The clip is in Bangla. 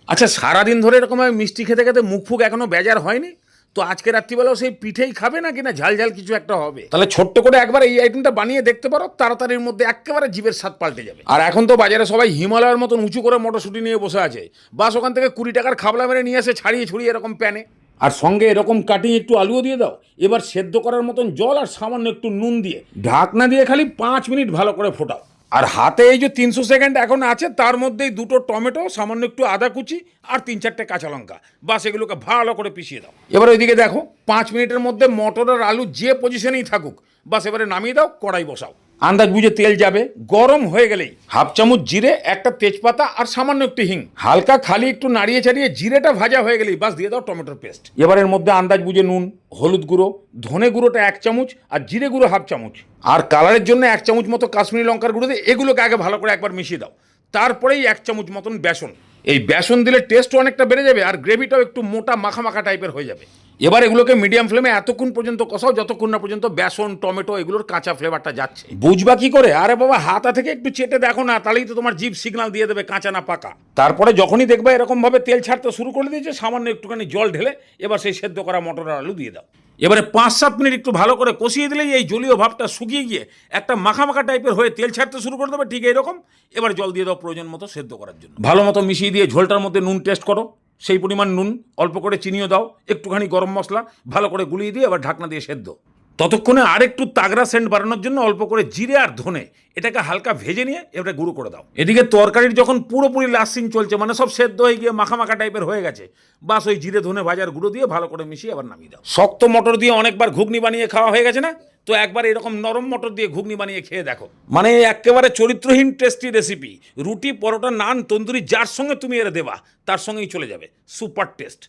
আচ্ছা, সারাদিন ধরে এরকম মিষ্টি খেতে খেতে মুখ ফুক এখনো বেজার হয়নি? তো আজকে রাত্রিবেলাও সেই পিঠেই খাবে না কিনা ঝাল ঝাল কিছু একটা হবে? তাহলে ছোট্ট করে একবার এই আইটেমটা বানিয়ে দেখতে পারো, তাড়াতাড়ির মধ্যে একেবারে জিভের স্বাদ পাল্টে যাবে। আর এখন তো বাজারে সবাই হিমালয়ের মতন উঁচু করে মটরশুঁটি নিয়ে বসে আছে, বাস ওখান থেকে 20 টাকার খাবলা মেরে নিয়ে আসে ছাড়িয়ে ছড়িয়ে এরকম প্যানে। আর সঙ্গে এরকম কাটিং একটু আলুও দিয়ে দাও, এবার সেদ্ধ করার মতন জল আর সামান্য একটু নুন দিয়ে ঢাকনা দিয়ে খালি 5 মিনিট ভালো করে ফোটাও। আর হাতে এই যে 300 সেকেন্ড এখন আছে, তার মধ্যেই 2টো টমেটো, সামান্য একটু আদা কুচি আর 3-4টে কাঁচা লঙ্কা, বাস এগুলোকে ভালো করে পিষিয়ে দাও। এবার ওইদিকে দেখো 5 মিনিটের মধ্যে মটর আর আলু যে পজিশনেই থাকুক, বাস এবারে নামিয়ে দাও, কড়াই বসাও। আন্দাজ বুঝে তেল যাবে, গরম হয়ে গেলেই হাফ চামচ জিরে, একটা তেজপাতা আর সামান্য একটু হিং, হালকা খালি একটু নাড়িয়ে চাড়িয়ে জিরেটা ভাজা হয়ে গেলেই বাস দিয়ে দাও টমেটোর পেস্ট। এবার এর মধ্যে আন্দাজ বুঝে নুন, হলুদ গুঁড়ো, ধনে গুঁড়োটা 1 চামচ আর জিরে গুঁড়ো হাফ চামচ, আর কালারের জন্য 1 চামচ মতো কাশ্মীরি লঙ্কার গুঁড়ো দিয়ে এগুলোকে আগে ভালো করে একবার মিশিয়ে দাও। তারপরেই 1 চামচ মতন বেসন। এই বেসন দিলে টেস্টও অনেকটা বেড়ে যাবে আর গ্রেভিটাও একটু মোটা মাখা মাখা টাইপের হয়ে যাবে। এবার এগুলোকে মিডিয়াম ফ্লেমে এতক্ষণ পর্যন্ত কষাও যতক্ষণ না পর্যন্ত বেসন, টমেটো এগুলোর কাঁচা ফ্লেভারটা যাচ্ছে। বুঝবা কি করে? আরে বাবা, হাতা থেকে একটু চেটে দেখো না, তাহলেই তো তোমার জিভ সিগন্যাল দিয়ে দেবে কাঁচা না পাকা। তারপরে যখনই দেখবা এরকম ভাবে তেল ছাড়তে শুরু করে দিয়েছে, সামান্য একটুখানি জল ঢেলে এবার সেই সেদ্ধ করা মটর আর আলু দিয়ে দাও। এবারে 5-7 মিনিট একটু ভালো করে কষিয়ে দিলেই এই জলীয় ভাবটা শুকিয়ে গিয়ে একটা মাখা মাখা টাইপের হয়ে তেল ছাড়তে শুরু করে দেবে, ঠিক এইরকম। এবার জল দিয়ে দাও প্রয়োজন মতো সেদ্ধ করার জন্য। ভালো মতো মিশিয়ে দিয়ে ঝোলটার মধ্যে নুন টেস্ট করো, সেই পরিমাণ নুন, অল্প করে চিনিও দাও, একটুখানি গরম মশলা ভালো করে গুলিয়ে দিয়ে এবার ঢাকনা দিয়ে সেদ্ধ। ততক্ষণে আরেকটু তাগড়া সেন্ট বাড়ানোর জন্য অল্প করে জিরে আর ধনে এটাকে হালকা ভেজে নিয়ে এবারে গুঁড়ো করে দাও। এদিকে তরকারির যখন পুরোপুরি লাস্ট সিন চলছে, মানে সব সেদ্ধ হয়ে গিয়ে মাখা মাখা টাইপের হয়ে গেছে, বাস ওই জিরে ধনে ভাজার গুঁড়ো দিয়ে ভালো করে মিশিয়ে আবার নামিয়ে দাও। শক্ত মটর দিয়ে অনেকবার ঘুগনি বানিয়ে খাওয়া হয়ে গেছে না? তো একবার এরকম নরম মটর দিয়ে ঘুগনি বানিয়ে খেয়ে দেখো, মানে একেবারে চরিত্রহীন টেস্টি রেসিপি। রুটি, পরোটা, নান, তন্দুরি যার সঙ্গে তুমি এর দেবা তার সঙ্গেই চলে যাবে, সুপার টেস্ট।